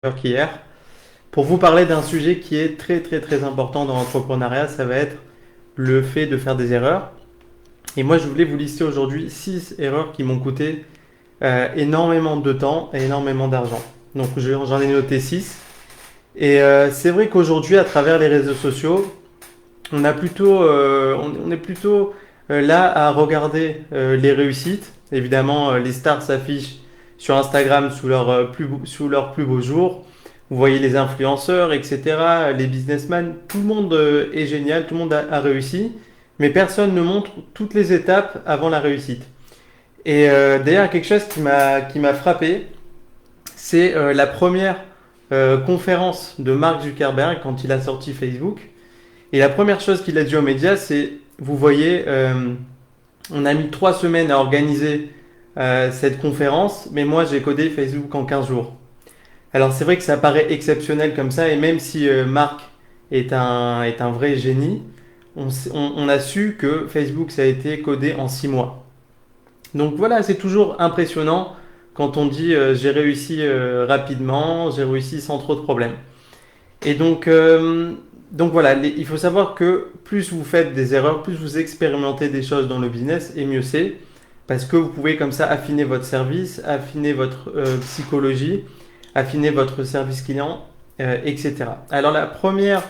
Qu'hier pour vous parler d'un sujet qui est très très très important dans l'entrepreneuriat, ça va être le fait de faire des erreurs. Et moi je voulais vous lister aujourd'hui 6 erreurs qui m'ont coûté énormément de temps et énormément d'argent. Donc j'en ai noté 6. Et c'est vrai qu'aujourd'hui à travers les réseaux sociaux, on est plutôt là à regarder les réussites. Évidemment, les stars s'affichent sur Instagram sous leur plus beau jour. Vous voyez les influenceurs, etc., les businessmen, tout le monde est génial, tout le monde a réussi, mais personne ne montre toutes les étapes avant la réussite. Et d'ailleurs, quelque chose qui m'a frappé, c'est la première conférence de Mark Zuckerberg quand il a sorti Facebook. Et la première chose qu'il a dit aux médias, c'est, vous voyez, on a mis 3 semaines à organiser cette conférence, mais moi j'ai codé Facebook en 15 jours. Alors c'est vrai que ça paraît exceptionnel comme ça, et même si Marc est un vrai génie, on a su que Facebook ça a été codé en 6 mois. Donc voilà, c'est toujours impressionnant quand on dit j'ai réussi rapidement, j'ai réussi sans trop de problèmes. Et donc voilà, il faut savoir que plus vous faites des erreurs, plus vous expérimentez des choses dans le business, et mieux c'est, parce que vous pouvez comme ça affiner votre service, affiner votre psychologie, affiner votre service client, etc. Alors la première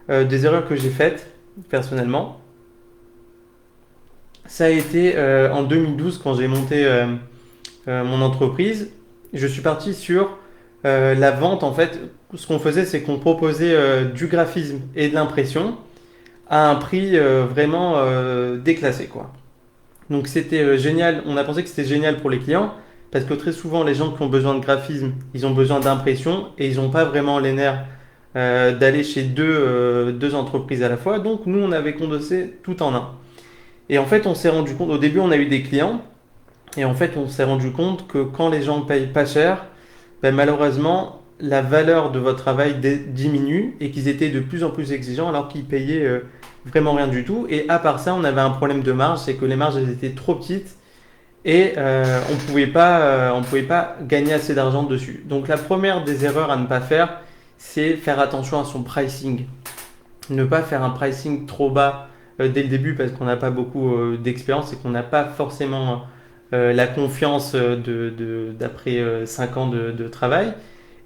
des erreurs que j'ai faites, personnellement, ça a été en 2012 quand j'ai monté mon entreprise. Je suis parti sur la vente. En fait, ce qu'on faisait, c'est qu'on proposait du graphisme et de l'impression à un prix vraiment déclassé, quoi. Donc c'était génial. On a pensé que c'était génial pour les clients parce que très souvent, les gens qui ont besoin de graphisme, ils ont besoin d'impression et ils n'ont pas vraiment les nerfs d'aller chez deux entreprises à la fois. Donc nous, on avait condensé tout en un. Et en fait, on s'est rendu compte, au début, on a eu des clients et en fait, on s'est rendu compte que quand les gens payent pas cher, ben, malheureusement, la valeur de votre travail diminue et qu'ils étaient de plus en plus exigeants alors qu'ils payaient vraiment rien du tout. Et à part ça, on avait un problème de marge, c'est que les marges elles étaient trop petites et on pouvait pas gagner assez d'argent dessus. Donc la première des erreurs à ne pas faire, c'est faire attention à son pricing. Ne pas faire un pricing trop bas dès le début parce qu'on n'a pas beaucoup d'expérience et qu'on n'a pas forcément la confiance d'après 5 ans de travail.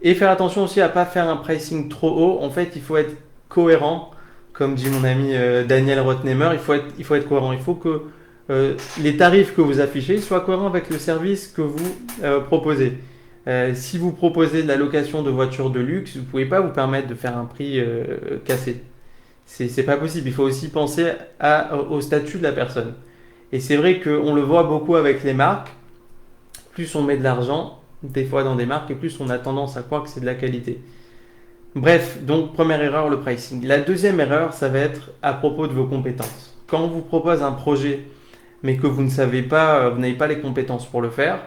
Et faire attention aussi à ne pas faire un pricing trop haut. En fait, il faut être cohérent. Comme dit mon ami Daniel Rotnemer, il faut être cohérent. Il faut que les tarifs que vous affichez soient cohérents avec le service que vous proposez. Si vous proposez de la location de voitures de luxe, vous ne pouvez pas vous permettre de faire un prix cassé. C'est pas possible. Il faut aussi penser au statut de la personne. Et c'est vrai qu'on le voit beaucoup avec les marques. Plus on met de l'argent, des fois dans des marques, et plus on a tendance à croire que c'est de la qualité. Bref, donc première erreur, le pricing. La deuxième erreur, ça va être à propos de vos compétences. Quand on vous propose un projet, mais que vous ne savez pas, vous n'avez pas les compétences pour le faire,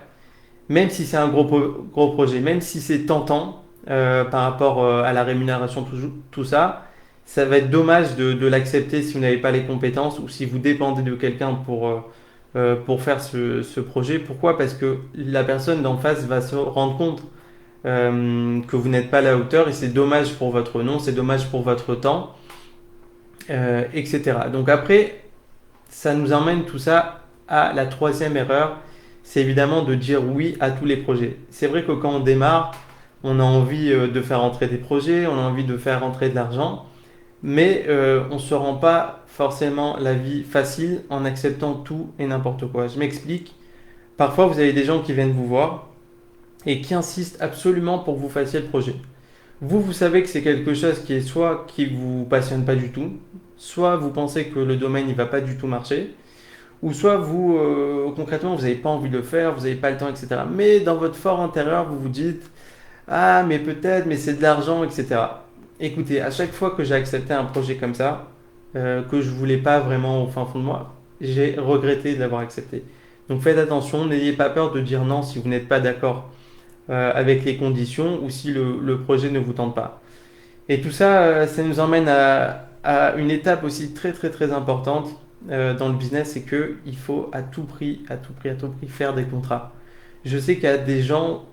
même si c'est un gros projet, même si c'est tentant par rapport à la rémunération, tout ça, ça va être dommage de l'accepter si vous n'avez pas les compétences ou si vous dépendez de quelqu'un pour faire ce projet. Pourquoi? Parce que la personne d'en face va se rendre compte que vous n'êtes pas à la hauteur et c'est dommage pour votre nom, c'est dommage pour votre temps, etc. Donc après, ça nous emmène tout ça à la troisième erreur, c'est évidemment de dire oui à tous les projets. C'est vrai que quand on démarre, on a envie de faire entrer des projets, on a envie de faire entrer de l'argent, mais on ne se rend pas forcément la vie facile en acceptant tout et n'importe quoi. Je m'explique. Parfois, vous avez des gens qui viennent vous voir et qui insistent absolument pour que vous fassiez le projet. Vous savez que c'est quelque chose qui est soit qui vous passionne pas du tout, soit vous pensez que le domaine ne va pas du tout marcher, ou soit vous, concrètement, vous n'avez pas envie de le faire, vous n'avez pas le temps, etc. Mais dans votre fort intérieur, vous vous dites, ah, mais peut-être, mais c'est de l'argent, etc. Écoutez, à chaque fois que j'ai accepté un projet comme ça, que je voulais pas vraiment au fin fond de moi, j'ai regretté de l'avoir accepté. Donc faites attention, n'ayez pas peur de dire non si vous n'êtes pas d'accord avec les conditions ou si le projet ne vous tente pas. Et tout ça, ça nous emmène à une étape aussi très très très importante dans le business, c'est que il faut à tout prix, à tout prix, à tout prix faire des contrats. Je sais qu'il y a des gens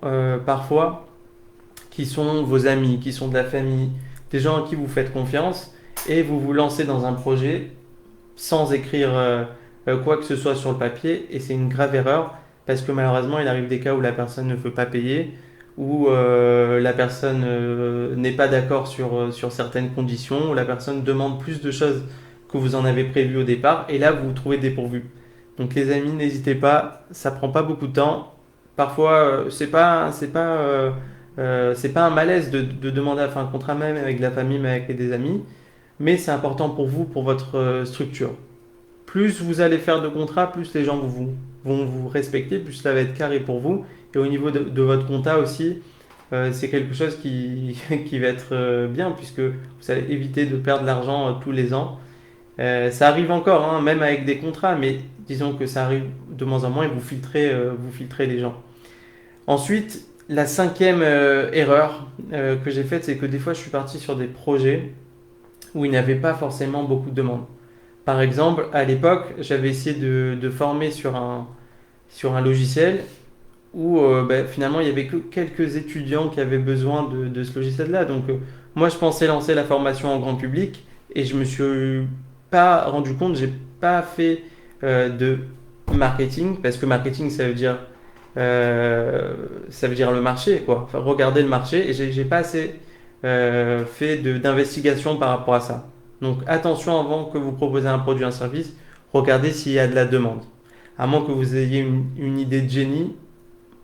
parfois qui sont vos amis, qui sont de la famille, des gens à qui vous faites confiance, et vous vous lancez dans un projet sans écrire quoi que ce soit sur le papier, et c'est une grave erreur, parce que malheureusement, il arrive des cas où la personne ne veut pas payer, où la personne n'est pas d'accord sur certaines conditions, où la personne demande plus de choses que vous en avez prévu au départ, et là, vous vous trouvez dépourvu. Donc les amis, n'hésitez pas, ça prend pas beaucoup de temps. Parfois, c'est pas un malaise de demander à faire un contrat même avec de la famille, mais avec des amis, mais c'est important pour vous, pour votre structure. Plus vous allez faire de contrats, plus les gens vont vous respecter, plus ça va être carré pour vous. Et au niveau de votre compta aussi, c'est quelque chose qui va être bien, puisque vous allez éviter de perdre de l'argent tous les ans. Ça arrive encore, hein, même avec des contrats, mais disons que ça arrive de moins en moins et vous filtrez les gens. Ensuite, la cinquième erreur que j'ai faite, c'est que des fois je suis parti sur des projets où il n'y avait pas forcément beaucoup de demandes. Par exemple, à l'époque, j'avais essayé de former sur un logiciel où ben, finalement il n'y avait que quelques étudiants qui avaient besoin de ce logiciel-là. Donc moi je pensais lancer la formation en grand public et je me suis pas rendu compte, j'ai pas fait de marketing parce que marketing ça veut dire le marché quoi. Enfin, regarder le marché et j'ai pas assez fait d'investigation par rapport à ça. Donc attention avant que vous proposez un produit, un service, regardez s'il y a de la demande. À moins que vous ayez une idée de génie,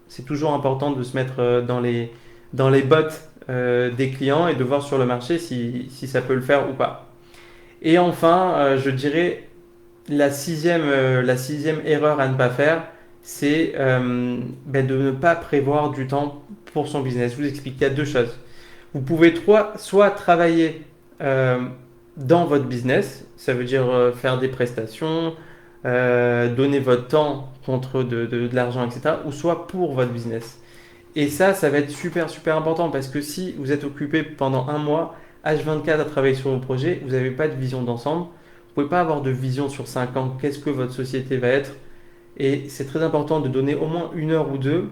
c'est toujours important de se mettre dans les bottes des clients et de voir sur le marché si ça peut le faire ou pas. Et enfin, je dirais la sixième erreur à ne pas faire, c'est ben, de ne pas prévoir du temps pour son business. Je vous explique, il y a deux choses. Vous pouvez soit travailler euh, dans votre business, ça veut dire faire des prestations, donner votre temps contre de l'argent, etc. Ou soit pour votre business. Et ça va être super, super important parce que si vous êtes occupé pendant un mois, H24 à travailler sur vos projets, vous n'avez pas de vision d'ensemble. Vous ne pouvez pas avoir de vision sur 5 ans, qu'est-ce que votre société va être. Et c'est très important de donner au moins une heure ou deux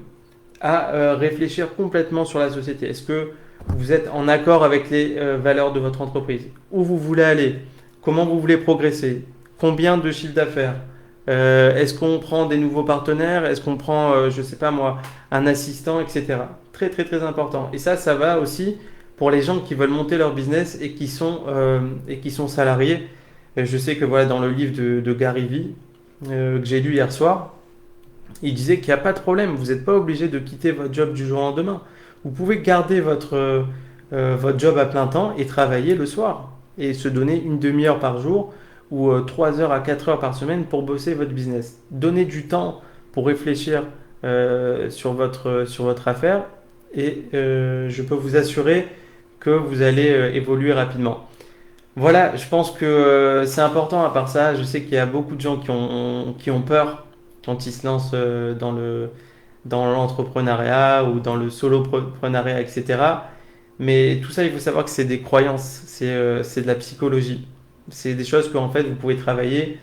à réfléchir complètement sur la société. Est-ce que vous êtes en accord avec les valeurs de votre entreprise? Où vous voulez aller? Comment vous voulez progresser? Combien de chiffre d'affaires? Est-ce qu'on prend des nouveaux partenaires? Est-ce qu'on prend, je ne sais pas moi, un assistant, etc. Très très très important. Et ça va aussi pour les gens qui veulent monter leur business et qui sont salariés. Je sais que voilà, dans le livre de Gary Vee que j'ai lu hier soir, il disait qu'il n'y a pas de problème. Vous n'êtes pas obligé de quitter votre job du jour au lendemain. Vous pouvez garder votre job à plein temps et travailler le soir et se donner une demi-heure par jour ou 3 heures à 4 heures par semaine pour bosser votre business. Donnez du temps pour réfléchir sur votre affaire et je peux vous assurer que vous allez évoluer rapidement. Voilà, je pense que c'est important à part ça. Je sais qu'il y a beaucoup de gens qui ont peur quand ils se lancent dans l'entrepreneuriat ou dans le soloprenariat, etc. Mais tout ça, il faut savoir que c'est des croyances, c'est de la psychologie. C'est des choses qu'en fait, vous pouvez travailler.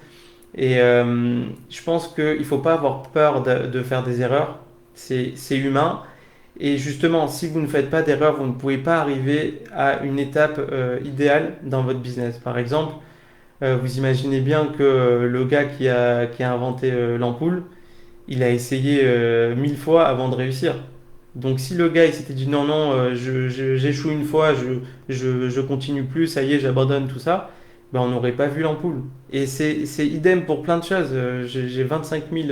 Et je pense qu'il ne faut pas avoir peur de faire des erreurs. C'est humain. Et justement, si vous ne faites pas d'erreurs, vous ne pouvez pas arriver à une étape idéale dans votre business. Par exemple, vous imaginez bien que le gars qui a inventé l'ampoule, il a essayé 1000 fois avant de réussir. Donc si le gars il s'était dit non, non, j'échoue une fois, je continue plus, ça y est, j'abandonne tout ça, ben, on n'aurait pas vu l'ampoule. Et c'est idem pour plein de choses. J'ai 25 000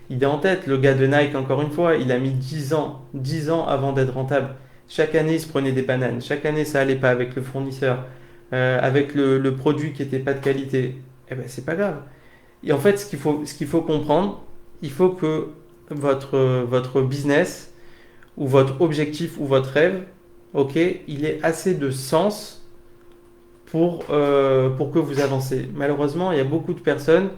idées en tête. Le gars de Nike, encore une fois, il a mis 10 ans avant d'être rentable. Chaque année, il se prenait des bananes. Chaque année, ça allait pas avec le fournisseur, avec le produit qui n'était pas de qualité. Eh ben, c'est pas grave. Et en fait, ce qu'il faut comprendre, il faut que votre business ou votre objectif ou votre rêve, ok, il ait assez de sens pour que vous avancez. Malheureusement, il y a beaucoup de personnes,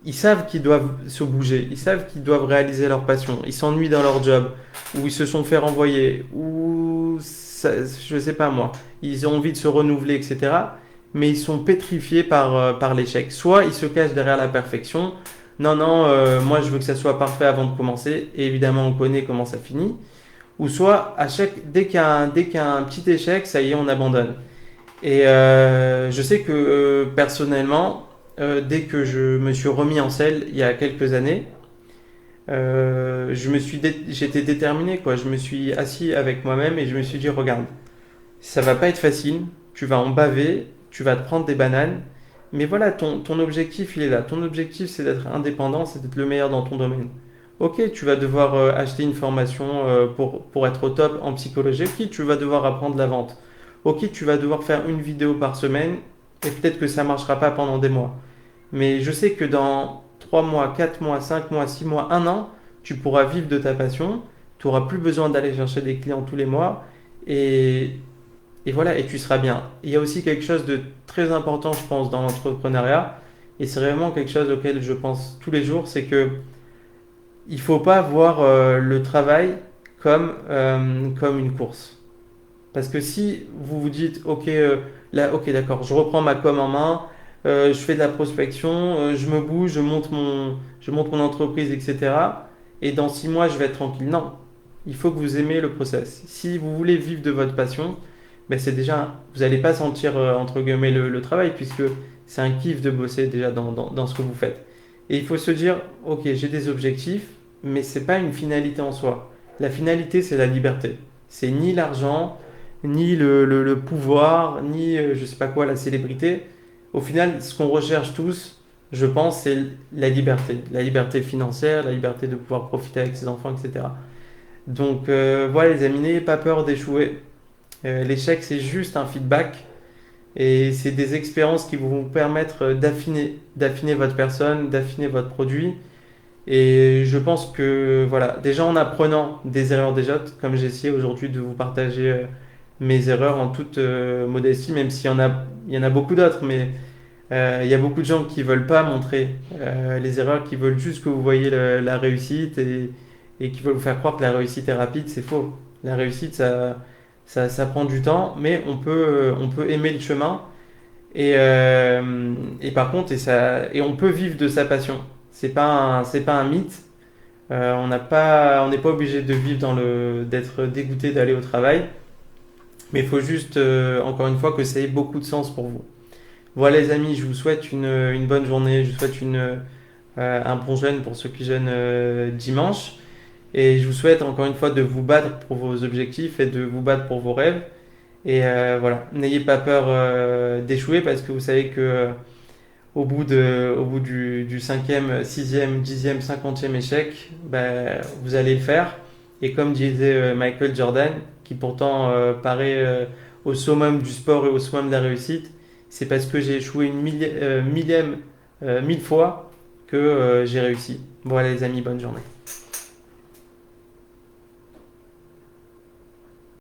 ils savent qu'ils doivent se bouger, ils savent qu'ils doivent réaliser leur passion, ils s'ennuient dans leur job, ou ils se sont fait renvoyer, ou je sais pas moi, ils ont envie de se renouveler, etc. Mais ils sont pétrifiés par l'échec. Soit ils se cachent derrière la perfection, non, non, moi je veux que ça soit parfait avant de commencer, et évidemment on connaît comment ça finit. ou soit dès qu'il y a un petit échec, ça y est, on abandonne. Et je sais que personnellement, dès que je me suis remis en selle il y a quelques années, j'étais déterminé, quoi. Je me suis assis avec moi-même et je me suis dit, regarde, ça va pas être facile, tu vas en baver, tu vas te prendre des bananes, mais voilà, ton objectif, il est là. Ton objectif, c'est d'être indépendant, c'est d'être le meilleur dans ton domaine. Ok, tu vas devoir acheter une formation pour être au top en psychologie. Ok, tu vas devoir apprendre la vente. Ok, tu vas devoir faire une vidéo par semaine et peut-être que ça marchera pas pendant des mois. Mais je sais que dans 3 mois, 4 mois, 5 mois, 6 mois, un an, tu pourras vivre de ta passion. Tu n'auras plus besoin d'aller chercher des clients tous les mois. Et, et voilà, et tu seras bien. Il y a aussi quelque chose de très important, je pense, dans l'entrepreneuriat. Et c'est vraiment quelque chose auquel je pense tous les jours, c'est que il faut pas voir le travail comme une course. Parce que si vous vous dites, ok, là, ok, d'accord, je reprends ma com en main, je fais de la prospection, je me bouge, je monte mon entreprise, etc. Et dans 6 mois, je vais être tranquille. Non, il faut que vous aimez le process. Si vous voulez vivre de votre passion, ben c'est déjà, vous n'allez pas sentir entre guillemets le travail puisque c'est un kiff de bosser déjà dans ce que vous faites. Et il faut se dire, ok, j'ai des objectifs, mais c'est pas une finalité en soi. La finalité, c'est la liberté. C'est ni l'argent, ni le pouvoir, ni je sais pas quoi, la célébrité. Au final, ce qu'on recherche tous, je pense, c'est la liberté. La liberté financière, la liberté de pouvoir profiter avec ses enfants, etc. Donc voilà les amis, n'ayez pas peur d'échouer. L'échec, c'est juste un feedback et c'est des expériences qui vont vous permettre d'affiner votre personne, d'affiner votre produit. Et je pense que voilà, déjà en apprenant des erreurs des autres, comme j'ai essayé aujourd'hui de vous partager mes erreurs en toute modestie, même il y en a beaucoup d'autres, mais il y a beaucoup de gens qui veulent pas montrer les erreurs, qui veulent juste que vous voyez la réussite et qui veulent vous faire croire que la réussite est rapide, c'est faux. La réussite, ça prend du temps, mais on peut aimer le chemin et par contre, et on peut vivre de sa passion. C'est pas un mythe. On n'est pas obligé de vivre d'être dégoûté d'aller au travail, mais il faut juste, encore une fois, que ça ait beaucoup de sens pour vous. Voilà les amis, je vous souhaite une bonne journée, je vous souhaite un bon jeûne pour ceux qui jeûnent dimanche. Et je vous souhaite encore une fois de vous battre pour vos objectifs et de vous battre pour vos rêves. Et voilà, n'ayez pas peur d'échouer parce que vous savez que au bout du cinquième, sixième, dixième, cinquantième échec, ben, vous allez le faire. Et comme disait Michael Jordan, qui pourtant paraît au summum du sport et au summum de la réussite, c'est parce que j'ai échoué millième, 1000 fois que j'ai réussi. Voilà les amis, bonne journée.